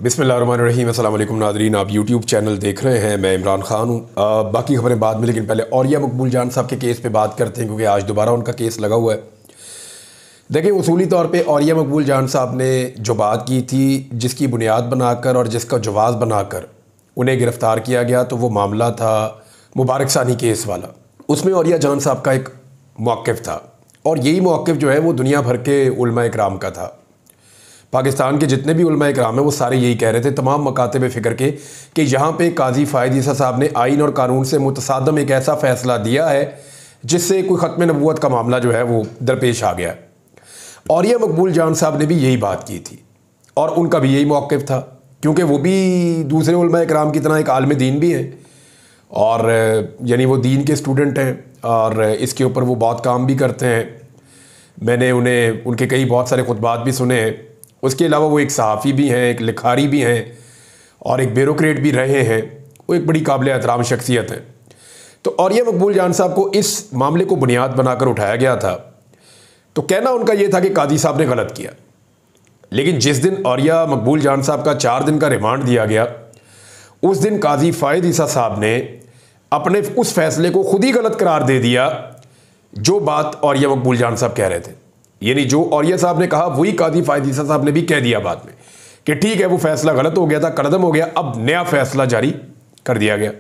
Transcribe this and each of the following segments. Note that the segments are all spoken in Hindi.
बिस्मिल्लाहिर्रहमानिर्रहीम। अस्सलाम वालेकुम नाज़रीन, आप यूट्यूब चैनल देख रहे हैं। मैं इमरान खान हूँ। बाकी खबरें बाद में, लेकिन पहले औरिया मकबूल जान साहब के केस पे बात करते हैं क्योंकि आज दोबारा उनका केस लगा हुआ है। देखिए, उसूली तौर पे औरिया मकबूल जान साहब ने जो बात की थी, जिसकी बुनियाद बनाकर और जिसका जवाज़ बनाकर उन्हें गिरफ़्तार किया गया, तो वो मामला था मुबारक सानी केस वाला। उसमें औरिया जान साहब का एक मौक़िफ़ था और यही मौक़िफ़ जो है वो दुनिया भर के उलमा इकराम का था। पाकिस्तान के जितने भी उलमा इकराम हैं वो सारे यही कह रहे थे, तमाम मकातब फ़िक्र के, कि यहाँ पे काजी फ़ायद ईसा साहब ने आइन और कानून से मुतसादम एक ऐसा फ़ैसला दिया है जिससे कोई ख़त्म नबूवत का मामला जो है वो दरपेश आ गया। औरिया मकबूल जान साहब ने भी यही बात की थी और उनका भी यही मौक़िफ़ था, क्योंकि वो भी दूसरे उलमा इकराम की तरह एक आलिम दीन भी हैं और यानी वो दीन के स्टूडेंट हैं और इसके ऊपर वो बहुत काम भी करते हैं। मैंने उन्हें उनके कई बहुत सारे खुतबात भी सुने हैं। उसके अलावा वो एक सहाफ़ी भी हैं, एक लिखारी भी हैं और एक ब्यूरोक्रेट भी रहे हैं। वो एक बड़ी काबिल एहतराम शख्सियत है। तो औरिया मकबूल जान साहब को इस मामले को बुनियाद बनाकर उठाया गया था। तो कहना उनका ये था कि काजी साहब ने गलत किया, लेकिन जिस दिन औरिया मकबूल जान साहब का 4 दिन का रिमांड दिया गया, उस दिन काजी फ़ायद ईसा साहब ने अपने उस फैसले को खुद ही गलत करार दे दिया जो बात औरिया मकबूल जान साहब कह रहे थे। यानी जो औरिया साहब ने कहा वही काजी फ़ायद ईसा साहब ने भी कह दिया बाद में कि ठीक है, वो फैसला गलत हो गया था, कलदम हो गया, अब नया फैसला जारी कर दिया गया।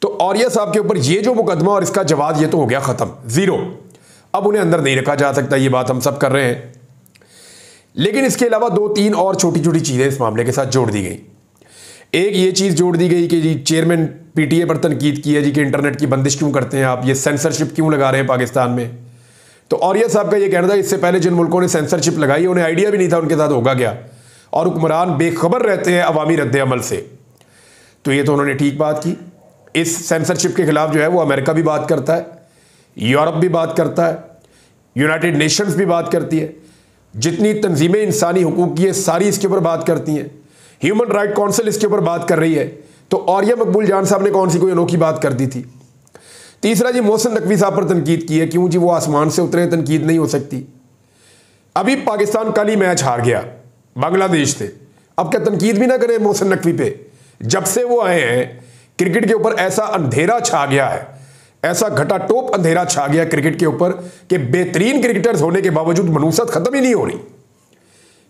तो औरिया साहब के ऊपर ये जो मुकदमा और इसका जवाब ये तो हो गया ख़त्म, ज़ीरो। अब उन्हें अंदर नहीं रखा जा सकता, ये बात हम सब कर रहे हैं। लेकिन इसके अलावा 2-3 और छोटी छोटी चीज़ें इस मामले के साथ जोड़ दी गई। एक ये चीज़ जोड़ दी गई कि जी चेयरमैन PTA पर तनकीद की है जी कि इंटरनेट की बंदिश क्यों करते हैं आप, ये सेंसरशिप क्यों लगा रहे हैं पाकिस्तान में। तो औरिया साहब का ये कहना था इससे पहले जिन मुल्कों ने सेंसरशिप लगाई उन्हें आइडिया भी नहीं था उनके साथ होगा क्या, और हुक्मरान बेखबर रहते हैं अवामी रद्द अमल से। तो ये तो उन्होंने ठीक बात की। इस सेंसरशिप के खिलाफ जो है वो अमेरिका भी बात करता है, यूरोप भी बात करता है, यूनाइटेड नेशंस भी बात करती है, जितनी तंजीमें इंसानी हुकूक की है सारी इसके ऊपर बात करती हैं, ह्यूमन राइट काउंसिल इसके ऊपर बात कर रही है। तो औरिया मकबूल जान साहब ने कौन सी कोई अनोखी बात कर दी थी। तीसरा जी, मोहसिन नकवी साहब पर तनकीद की है, क्यों जी वो आसमान से उतरे, तनकीद नहीं हो सकती। अभी पाकिस्तान कल ही मैच हार गया बांग्लादेश से, अब क्या तनकीद भी ना करें मोहसिन नकवी पे। जब से वो आए हैं क्रिकेट के ऊपर ऐसा अंधेरा छा गया है, ऐसा घटाटोप अंधेरा छा गया क्रिकेट के ऊपर कि बेहतरीन क्रिकेटर्स होने के बावजूद मनूसत खत्म ही नहीं हो रही।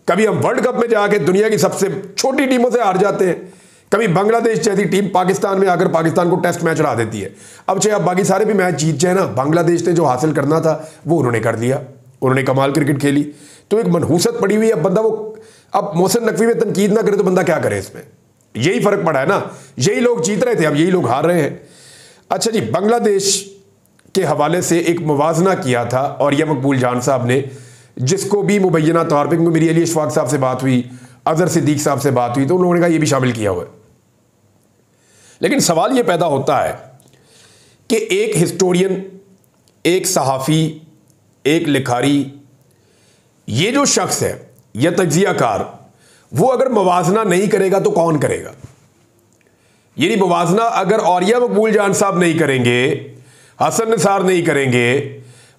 कभी हम वर्ल्ड कप में जाके दुनिया की सबसे छोटी टीमों से हार जाते हैं, कभी बांग्लादेश जैसी टीम पाकिस्तान में आकर पाकिस्तान को टेस्ट मैच हरा देती है। अब चाहे आप बाकी सारे भी मैच जीत जाए ना, बांग्लादेश ने जो हासिल करना था वो उन्होंने कर लिया, उन्होंने कमाल क्रिकेट खेली। तो एक मनहूसत पड़ी हुई है। अब बंदा वो अब मोहसिन नकवी में तनकीद ना करे तो बंदा क्या करे इसमें। यही फर्क पड़ा है ना, यही लोग जीत रहे थे, अब यही लोग हार रहे हैं। अच्छा जी, बांग्लादेश के हवाले से एक मुवाजना किया था औरिया मकबूल जान साहब ने, जिसको भी मुबैना तौर पर, क्योंकि मेरी अली इशफाक साहब से बात हुई, अजहर सिद्दीक साहब से बात हुई, तो उन्होंने कहा ये भी शामिल किया हुआ है। लेकिन सवाल ये पैदा होता है कि एक हिस्टोरियन, एक सहाफ़ी, एक लिखारी, ये जो शख्स है या तज्जियाकार, वो अगर मुवाजना नहीं करेगा तो कौन करेगा। यानी मुवाजना अगर औरिया मकबूल जान साहब नहीं करेंगे, हसन निसार नहीं करेंगे,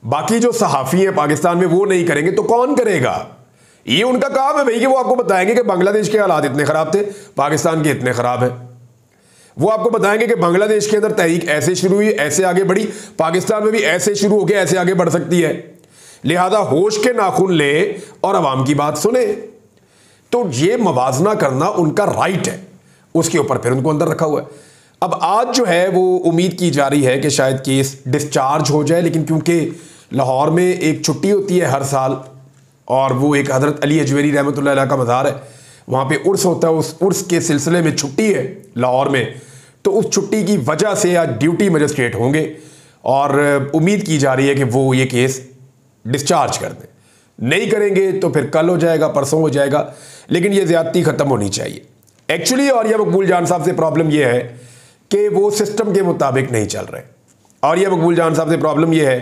बाकी जो सहाफ़ी हैं पाकिस्तान में वो नहीं करेंगे, तो कौन करेगा। ये उनका काम है भाई कि वो आपको बताएंगे कि बांग्लादेश के हालात इतने ख़राब थे, पाकिस्तान के इतने ख़राब हैं। वो आपको बताएंगे कि बांग्लादेश के अंदर तहरीक ऐसे शुरू हुई, ऐसे आगे बढ़ी, पाकिस्तान में भी ऐसे शुरू होकर ऐसे आगे बढ़ सकती है। लिहाजा होश के नाखून ले और अवाम की बात सुने। तो ये मवाजना करना उनका राइट है, उसके ऊपर फिर उनको अंदर रखा हुआ है। अब आज जो है वो उम्मीद की जा रही है कि शायद केस डिस्चार्ज हो जाए, लेकिन क्योंकि लाहौर में एक छुट्टी होती है हर साल और वो एक हज़रत अली अजमेरी रहमतुल्लाह अलैह का मज़ार है, वहाँ पे उर्स होता है, उस उर्स के सिलसिले में छुट्टी है लाहौर में। तो उस छुट्टी की वजह से आज ड्यूटी मजिस्ट्रेट होंगे और उम्मीद की जा रही है कि वो ये केस डिस्चार्ज कर दें। नहीं करेंगे तो फिर कल हो जाएगा, परसों हो जाएगा, लेकिन ये ज़्यादती ख़त्म होनी चाहिए। एक्चुअली औरिया मकबूल जान साहब से प्रॉब्लम ये है कि वो सिस्टम के मुताबिक नहीं चल रहे। औरिया मकबूल जान साहब से प्रॉब्लम ये है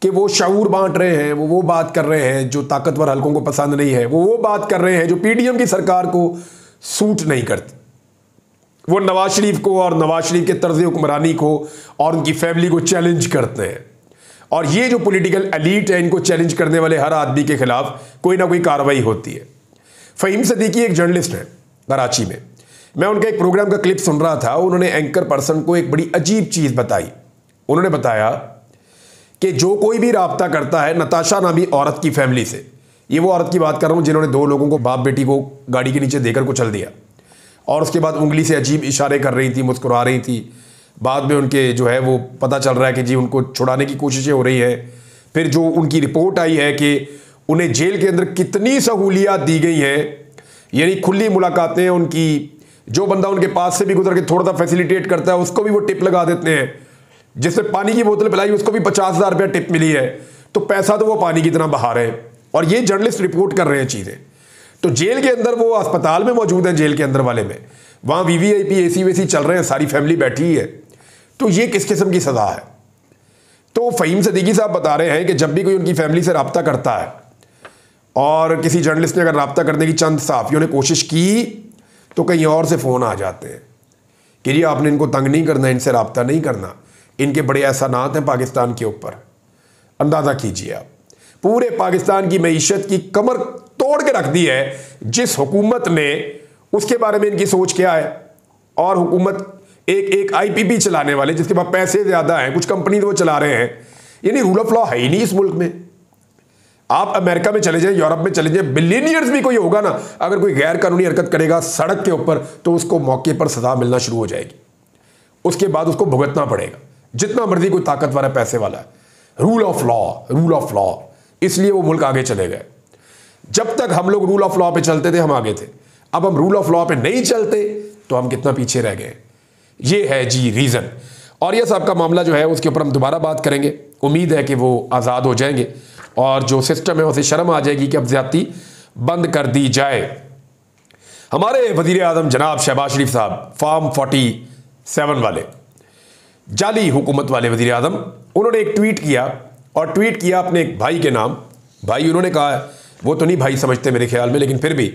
कि वो शऊर बांट रहे हैं, वो बात कर रहे हैं जो ताकतवर हलकों को पसंद नहीं है, वो बात कर रहे हैं जो PDM की सरकार को सूट नहीं करती। वो नवाज शरीफ को और नवाज शरीफ के तर्ज हुक्मरानी को और उनकी फैमिली को चैलेंज करते हैं। और ये जो पॉलिटिकल एलीट है, इनको चैलेंज करने वाले हर आदमी के खिलाफ कोई ना कोई कार्रवाई होती है। फ़हीम सिद्दीकी एक जर्नलिस्ट है, कराची में। मैं उनका एक प्रोग्राम का क्लिप सुन रहा था। उन्होंने एंकर पर्सन को एक बड़ी अजीब चीज़ बताई। उन्होंने बताया कि जो कोई भी राब्ता करता है नताशा नामी औरत की फैमिली से, ये वो औरत की बात कर रहा हूँ जिन्होंने 2 लोगों को, बाप बेटी को गाड़ी के नीचे देकर कुचल दिया और उसके बाद उंगली से अजीब इशारे कर रही थी, मुस्कुरा रही थी। बाद में उनके जो है वो पता चल रहा है कि जी उनको छुड़ाने की कोशिशें हो रही है। फिर जो उनकी रिपोर्ट आई है कि उन्हें जेल के अंदर कितनी सहूलियात दी गई हैं, यानी खुली मुलाकातें उनकी, जो बंदा उनके पास से भी गुजर के थोड़ा सा फैसिलिटेट करता है उसको भी वो टिप लगा देते हैं। जिसने पानी की बोतल पिलाई उसको भी 50,000 रुपया टिप मिली है, तो पैसा तो वो पानी की तरह बहा रहे हैं। और ये जर्नलिस्ट रिपोर्ट कर रहे हैं चीज़ें। तो जेल के अंदर, वो अस्पताल में मौजूद हैं, जेल के अंदर वाले में, वहाँ वीवीआईपी एसी वेसी चल रहे हैं, सारी फैमिली बैठी है। तो ये किस किस्म की सज़ा है? तो फ़हीम सदीकी साहब बता रहे हैं कि जब भी कोई उनकी फैमिली से रब्ता करता है और किसी जर्नलिस्ट ने अगर रब्ता करने की चंद सहाफ़ियों ने कोशिश की तो कहीं और से फ़ोन आ जाते हैं कि जी आपने इनको तंग नहीं करना, इनसे रब्ता नहीं करना, इनके बड़े एहसानात हैं पाकिस्तान के ऊपर। अंदाज़ा कीजिए आप, पूरे पाकिस्तान की मईशत की कमर तोड़ के रख दी है जिस हुकूमत ने। उसके बारे में इनकी सोच क्या है? और हुकूमत एक आईपीपी चलाने वाले जिसके पास पैसे ज़्यादा हैं, कुछ कंपनी वो चला रहे हैं, यानी रूल ऑफ लॉ है ही नहीं इस मुल्क में। आप अमेरिका में चले जाएं, यूरोप में चले जाएं, बिलियनियर्स भी कोई होगा ना, अगर कोई गैर कानूनी हरकत करेगा सड़क के ऊपर तो उसको मौके पर सजा मिलना शुरू हो जाएगी। उसके बाद उसको भुगतना पड़ेगा, जितना मर्जी कोई ताकतवर है, पैसे वाला है। Rule of law, rule of law, इसलिए वो मुल्क आगे चले गए। जब तक हम लोग रूल ऑफ लॉ पे चलते थे हम आगे थे, अब हम रूल ऑफ लॉ पे नहीं चलते तो हम कितना पीछे रह गए। ये है जी रीज़न। और ये साहब का मामला जो है उसके ऊपर हम दोबारा बात करेंगे। उम्मीद है कि वो आज़ाद हो जाएंगे और जो सिस्टम है उसे शर्म आ जाएगी कि अब ज़्यादती बंद कर दी जाए। हमारे वज़ीर आज़म जनाब शहबाज शरीफ साहब, फार्म 47 वाले, जाली हुकूमत वाले वज़ीर आज़म, उन्होंने एक ट्वीट किया और ट्वीट किया अपने एक भाई के नाम। भाई उन्होंने कहा है, वो तो नहीं भाई समझते मेरे ख्याल में, लेकिन फिर भी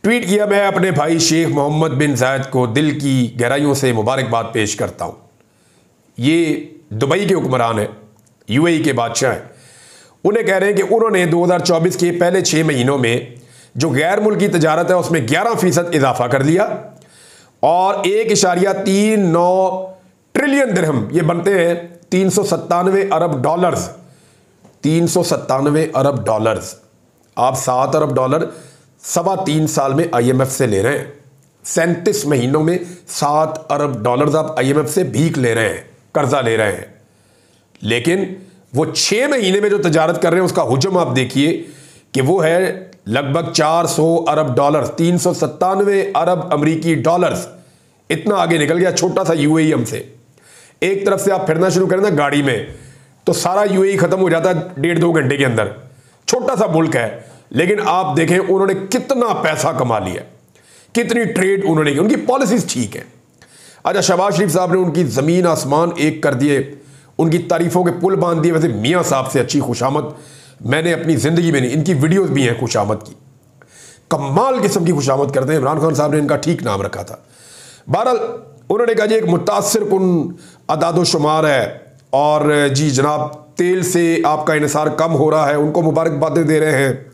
ट्वीट किया, मैं अपने भाई शेख मोहम्मद बिन जायद को दिल की गहराइयों से मुबारकबाद पेश करता हूँ। ये दुबई के हुक्मरान हैं, यूएई के बादशाह हैं। उन्हें कह रहे हैं कि उन्होंने 2024 के पहले 6 महीनों में जो गैर मुल्की तजारत है उसमें 11% इजाफा कर लिया और 1.39 ट्रिलियन दिरहम, ये बनते हैं 397 अरब डॉलर्स। 397 अरब डॉलर्स, आप 7 अरब डॉलर 3.25 साल में आईएमएफ से ले रहे हैं। 37 महीनों में 7 अरब डॉलर्स आप आईएमएफ से भीख ले रहे हैं, कर्जा ले रहे हैं। लेकिन वो 6 महीने में जो तजारत कर रहे हैं उसका हुजम आप देखिए कि वो है लगभग 400 अरब डॉलर, 397 अरब अमरीकी डॉलर्स। इतना आगे निकल गया छोटा सा यूएई हमसे। एक तरफ से आप फिरना शुरू करें ना गाड़ी में तो सारा यूएई खत्म हो जाता है 1.5-2 घंटे के अंदर। छोटा सा मुल्क है, लेकिन आप देखें उन्होंने कितना पैसा कमा लिया, कितनी ट्रेड उन्होंने की, उनकी पॉलिसीज ठीक है। अच्छा, शहबाज शरीफ साहब ने उनकी ज़मीन आसमान एक कर दिए, उनकी तारीफ़ों के पुल बांध दिए। वैसे मियाँ साहब से अच्छी खुशामद मैंने अपनी ज़िंदगी में नहीं, इनकी वीडियोज़ भी हैं खुशामद की, कमाल किस्म की खुशामद करते हैं। इमरान खान साहब ने इनका ठीक नाम रखा था। बहरहाल उन्होंने कहा जी एक मुतासिर कुन अदादोशुमार है और जी जनाब तेल से आपका इन्हिसार कम हो रहा है, उनको मुबारकबादें दे रहे हैं।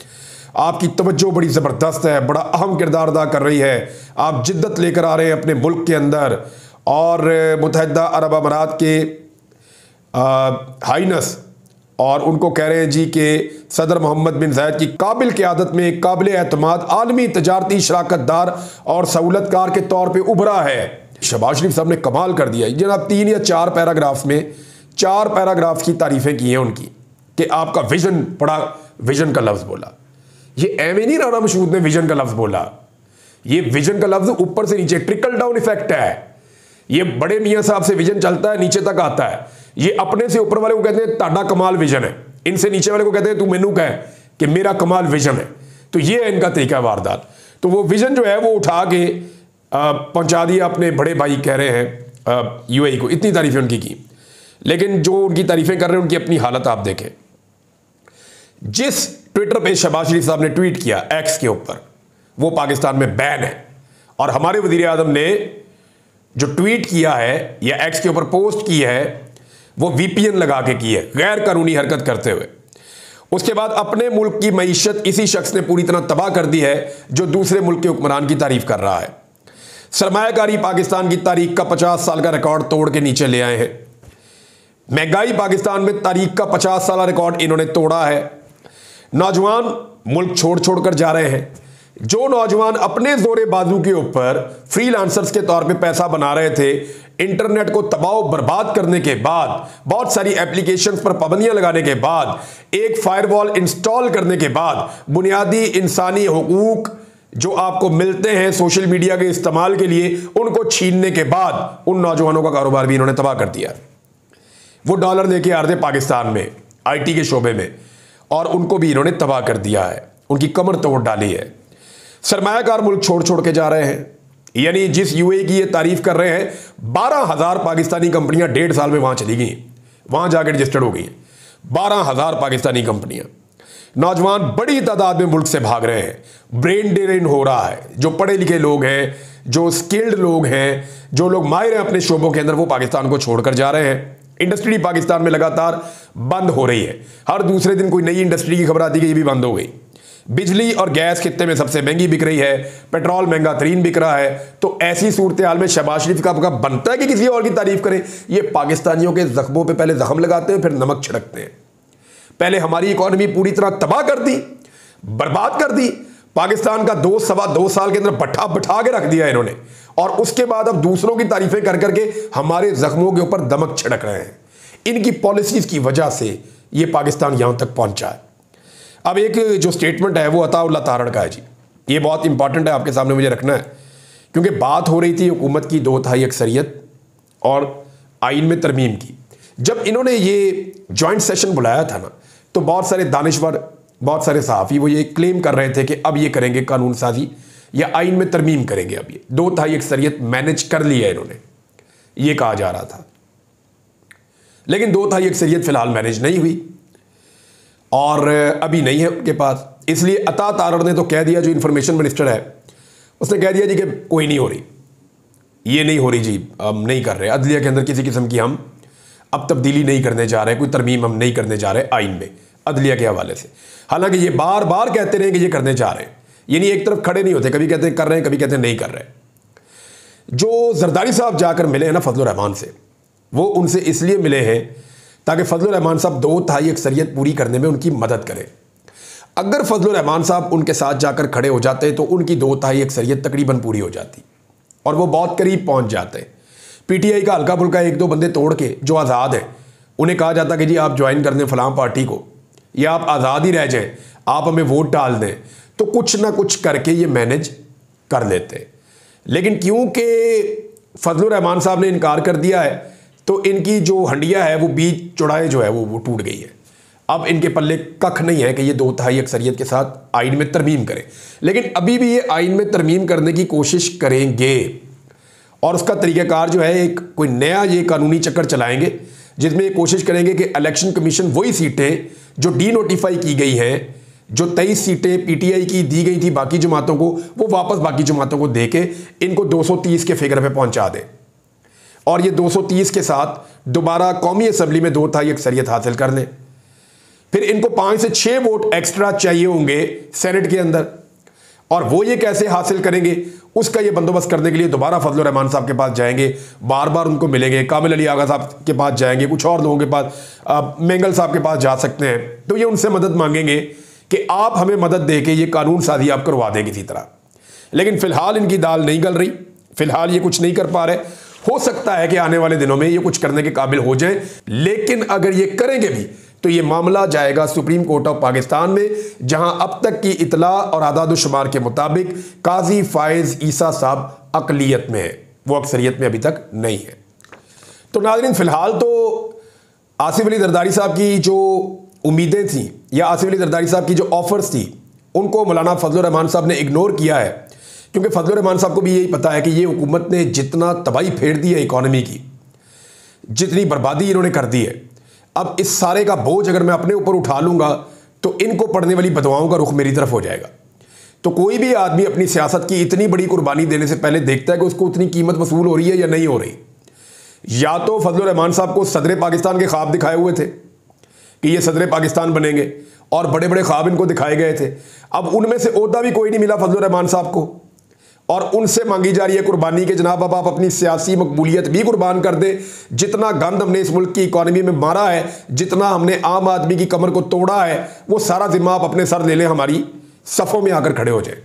आपकी तवज्जो बड़ी ज़बरदस्त है, बड़ा अहम किरदार अदा कर रही है, आप जिद्दत लेकर आ रहे हैं अपने मुल्क के अंदर। और मुत्तहिदा अरब अमारात के हाइनस और उनको कह रहे हैं जी कि सदर मोहम्मद बिन जायद की काबिल क़यादत में काबिल एतमाद आलमी तजारती शराकतदार और सहूलतकार के तौर पर उभरा है। शहबाज शरीफ साहब ने कमाल कर दिया जनाब। 3 या 4 पैराग्राफ्स में 4 पैराग्राफ्स की तारीफ़ें की हैं उनकी कि आपका विजन, बड़ा विजन का लफ्ज़ बोला। ये एवं नहीं राना मशहूद ने विजन का लफ्ज़ बोला, ये विजन का लफ्ज़ ऊपर से नीचे ट्रिकल डाउन इफेक्ट है। ये बड़े मियाँ साहब से विजन चलता है, नीचे तक आता है। ये अपने से ऊपर वाले को कहते हैं ताड़ा कमाल विजन है, इनसे नीचे वाले को कहते हैं तू मैनू कह कि मेरा कमाल विजन है। तो ये है इनका तरीका वारदात। तो वो विजन जो है वो उठा के पहुंचा दिया अपने बड़े भाई कह रहे हैं यूएई को। इतनी तारीफें उनकी की, लेकिन जो उनकी तारीफें कर रहे हैं उनकी अपनी हालत आप देखें। जिस ट्विटर पे शहबाज शरीफ साहब ने ट्वीट किया एक्स के ऊपर, वो पाकिस्तान में बैन है। और हमारे वज़ीर आज़म ने जो ट्वीट किया है या एक्स के ऊपर पोस्ट की है वो वीपीएन लगा के की है, गैर कानूनी हरकत करते हुए। उसके बाद अपने मुल्क की मईशत इसी शख्स ने पूरी तरह तबाह कर दी है जो दूसरे मुल्क के हुक्मरान की तारीफ कर रहा है। सरमायाकारी पाकिस्तान की तारीख का 50 साल का रिकॉर्ड तोड़ के नीचे ले आए हैं। महंगाई पाकिस्तान में तारीख का 50 साल रिकॉर्ड इन्होंने तोड़ा है। नौजवान मुल्क छोड़ छोड़ कर जा रहे हैं। जो नौजवान अपने जोरे बाजू के ऊपर फ्रीलांसर्स के तौर पे पैसा बना रहे थे, इंटरनेट को तबाह बर्बाद करने के बाद, बहुत सारी एप्लीकेशंस पर पाबंदियां लगाने के बाद, एक फायरवॉल इंस्टॉल करने के बाद, बुनियादी इंसानी हुकूक जो आपको मिलते हैं सोशल मीडिया के इस्तेमाल के लिए, उनको छीनने के बाद उन नौजवानों का कारोबार भी इन्होंने तबाह कर दिया। वो डॉलर लेके आ रहे थे पाकिस्तान में IT के शोबे में, और उनको भी इन्होंने तबाह कर दिया है, उनकी कमर तोड़ डाली है। सरमायाकार मुल्क छोड़ छोड़ के जा रहे हैं। यानी जिस UAE की ये तारीफ कर रहे हैं, 12,000 पाकिस्तानी कंपनियां 1.5 साल में वहां चली गई, वहां जाकर रजिस्टर्ड हो गई। 12,000 पाकिस्तानी कंपनियां। नौजवान बड़ी तादाद में मुल्क से भाग रहे हैं। ब्रेन ड्रेन हो रहा है। जो पढ़े लिखे लोग हैं, जो स्किल्ड लोग हैं, जो लोग माहिर हैं अपने शोबों के अंदर, वो पाकिस्तान को छोड़कर जा रहे हैं। इंडस्ट्री पाकिस्तान में लगातार बंद हो रही है। हर दूसरे दिन कोई नई इंडस्ट्री की खबर आती है कि ये भी बंद हो गई। बिजली और गैस खित्ते में सबसे महंगी बिक रही है, पेट्रोल महंगा तरीन बिक रहा है। तो ऐसी सूरत हाल में शहबाज शरीफ का बनता है कि किसी और की तारीफ करें? ये पाकिस्तानियों के जख्मों पे पहले जख्म लगाते हैं, फिर नमक छिड़कते हैं। पहले हमारी इकॉनमी पूरी तरह तबाह कर दी, बर्बाद कर दी। पाकिस्तान का 2-2.25 साल के अंदर बैठा बैठा के रख दिया इन्होंने, और उसके बाद अब दूसरों की तारीफें कर करके हमारे जख्मों के ऊपर दमक छिड़क रहे हैं। इनकी पॉलिसीज की वजह से ये पाकिस्तान यहां तक पहुंचा है। अब एक जो स्टेटमेंट है वो अताउल्लाह तारड़ का है जी। ये बहुत इंपॉर्टेंट है, आपके सामने मुझे रखना है, क्योंकि बात हो रही थी हुकूमत की 2/3 अक्सरियत और आइन में तरमीम की। जब इन्होंने ये जॉइंट सेशन बुलाया था ना, तो बहुत सारे दानिश्वर, बहुत सारे सहाफ़ी वो ये क्लेम कर रहे थे कि अब ये करेंगे कानून साजी या आइन में तरमीम करेंगे। अब ये 2/3 अक्सरियत मैनेज कर ली है इन्होंने, ये कहा जा रहा था। लेकिन 2/3 अक्सरियत फिलहाल मैनेज नहीं हुई और अभी नहीं है उनके पास। इसलिए अता तारड़ ने तो कह दिया, जो इंफॉर्मेशन मिनिस्टर है उसने कह दिया जी कि कोई नहीं हो रही, ये नहीं हो रही जी, हम नहीं कर रहे। अदलिया के अंदर किसी किस्म की हम अब तब्दीली नहीं करने जा रहे, कोई तरमीम हम नहीं करने जा रहे आइन में अदलिया के हवाले से। हालांकि ये बार बार कहते रहे कि ये करने जा रहे हैं, यानी एक तरफ खड़े नहीं होते, कभी कहते हैं कर रहे हैं, कभी कहते हैं नहीं कर रहे। जो जरदारी साहब जाकर मिले हैं ना फजलुर रहमान से, वो उनसे इसलिए मिले हैं ताकि फजलुर रहमान साहब 2/3 अक्सरियत पूरी करने में उनकी मदद करें। अगर फजलुर रहमान साहब उनके साथ जाकर खड़े हो जाते तो उनकी 2/3 अक्सरियत तकरीबन पूरी हो जाती और वो बहुत करीब पहुंच जाते। PTI का हल्का फुल्का 1-2 बंदे तोड़ के जो आज़ाद हैं, उन्हें कहा जाता कि जी आप ज्वाइन कर दें फलां पार्टी को, या आप आज़ाद ही रह जाएं, आप हमें वोट डाल दें, तो कुछ ना कुछ करके ये मैनेज कर लेते। लेकिन क्योंकि फजलुर रहमान साहब ने इनकार कर दिया है, तो इनकी जो हंडिया है वो बीच चौड़ाए जो है वो टूट गई है। अब इनके पल्ले कख नहीं है कि ये 2/3 अक्सरियत के साथ आइन में तरमीम करें। लेकिन अभी भी ये आइन में तरमीम करने की कोशिश करेंगे, और उसका तरीक़ाकार जो है एक कोई नया ये कानूनी चक्कर चलाएंगे, जिसमें ये कोशिश करेंगे कि इलेक्शन कमीशन वही सीटें जो डीनोटिफाई की गई हैं, जो 23 सीटें PTI की दी गई थी बाकी जमातों को, वो वापस बाकी जमातों को दे के इनको 230 के फिगर पे पहुंचा दे, और ये 230 के साथ दोबारा कौमी असम्बली में 2/3 अक्सरियत हासिल कर लें। फिर इनको 5 से 6 वोट एक्स्ट्रा चाहिए होंगे सेनेट के अंदर, और वो ये कैसे हासिल करेंगे, उसका ये बंदोबस्त करने के लिए दोबारा फजलुर रहमान साहब के पास जाएंगे, बार बार उनको मिलेंगे, कामिल अली आगा साहब के पास जाएंगे, कुछ और लोगों के पास, मेंगल साहब के पास जा सकते हैं। तो ये उनसे मदद मांगेंगे कि आप हमें मदद दे के ये कानून साजी आप करवा दें किसी तरह। लेकिन फिलहाल इनकी दाल नहीं गल रही, फिलहाल ये कुछ नहीं कर पा रहे। हो सकता है कि आने वाले दिनों में ये कुछ करने के काबिल हो जाएं, लेकिन अगर ये करेंगे भी तो ये मामला जाएगा सुप्रीम कोर्ट ऑफ पाकिस्तान में, जहां अब तक की इतला और आदाद-ओ-शुमार के मुताबिक काजी फायज ईसा साहब अकलियत में है, वो अक्सरियत में अभी तक नहीं है। तो नाज़रीन, फिलहाल तो आसिफ अली जरदारी साहब की जो उम्मीदें थी या आसिफ अली जरदारी साहब की जो ऑफर्स थी, उनको मौलाना फजलुर रहमान साहब ने इग्नोर किया है, क्योंकि फजलुर रहमान साहब को भी यही पता है कि ये हुकूमत ने जितना तबाही फेर दी है इकॉनमी की, जितनी बर्बादी इन्होंने कर दी है, अब इस सारे का बोझ अगर मैं अपने ऊपर उठा लूंगा तो इनको पड़ने वाली बदवाओं का रुख मेरी तरफ हो जाएगा। तो कोई भी आदमी अपनी सियासत की इतनी बड़ी कुर्बानी देने से पहले देखता है कि उसको उतनी कीमत वसूल हो रही है या नहीं हो रही। या तो फजलुर रहमान साहब को सदर पाकिस्तान के ख्वाब दिखाए हुए थे कि ये सदर पाकिस्तान बनेंगे, और बड़े बड़े ख्वाब इनको दिखाए गए थे। अब उनमें से ओहदा भी कोई नहीं मिला फजलुर रहमान साहब को, और उनसे मांगी जा रही है कुर्बानी के जनाब अब आप अपनी सियासी मकबूलियत भी कुर्बान कर दे। जितना गंद हमने इस मुल्क की इकॉनमी में मारा है, जितना हमने आम आदमी की कमर को तोड़ा है, वो सारा जिम्मा आप अपने सर ले लें, हमारी सफ़ों में आकर खड़े हो जाए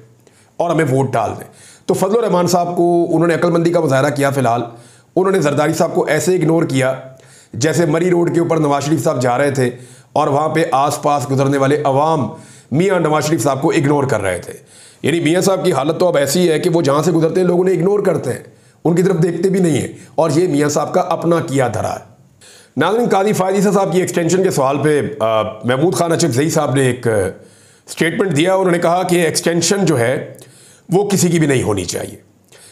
और हमें वोट डाल दें। तो फजलुर रहमान साहब को उन्होंने अक्लमंदी का मुजाहरा किया। फिलहाल उन्होंने जरदारी साहब को ऐसे इग्नोर किया जैसे मरी रोड के ऊपर नवाज शरीफ साहब जा रहे थे और वहाँ पे आसपास गुजरने वाले अवाम मियाँ नवाज शरीफ साहब को इग्नोर कर रहे थे। यानी मियाँ साहब की हालत तो अब ऐसी है कि वो जहाँ से गुजरते हैं लोग उन्हें इग्नोर करते हैं, उनकी तरफ देखते भी नहीं है, और ये मियाँ साहब का अपना किया धरा है। नाज़रीन, काजी फायद साहब की एक्सटेंशन के सवाल पे महमूद खान अचकज़ई साहब ने एक स्टेटमेंट दिया। उन्होंने कहा कि एक्सटेंशन जो है वो किसी की भी नहीं होनी चाहिए,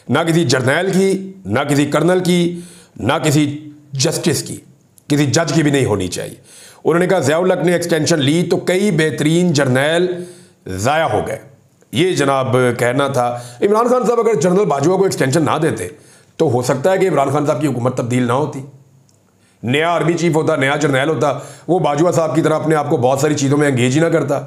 ना किसी जर्नैल की, ना किसी कर्नल की, ना किसी जस्टिस की, किसी जज की भी नहीं होनी चाहिए। उन्होंने कहा ज़ियाउल हक ने एक्सटेंशन ली तो कई बेहतरीन जर्नैल ज़ाया हो गए, ये जनाब कहना था। इमरान खान साहब अगर जनरल बाजवा को एक्सटेंशन ना देते तो हो सकता है कि इमरान खान साहब की हुकूमत तब्दील ना होती, नया आर्मी चीफ होता, नया जर्नैल होता, वो बाजवा साहब की तरह अपने आप को बहुत सारी चीज़ों में एंगेज ही ना करता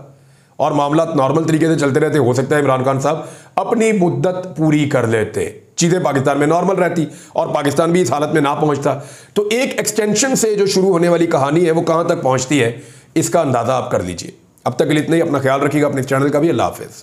और मामला नॉर्मल तरीके से चलते रहते। हो सकता है इमरान खान साहब अपनी मुद्दत पूरी कर लेते, चीज़ें पाकिस्तान में नॉर्मल रहती और पाकिस्तान भी इस हालत में ना पहुंचता। तो एक एक्सटेंशन से जो शुरू होने वाली कहानी है वो कहाँ तक पहुँचती है, इसका अंदाज़ा आप कर लीजिए। अब तक के लिए इतना ही। अपना ख्याल रखिएगा, अपने चैनल का भी। अल्लाह हाफ़िज़।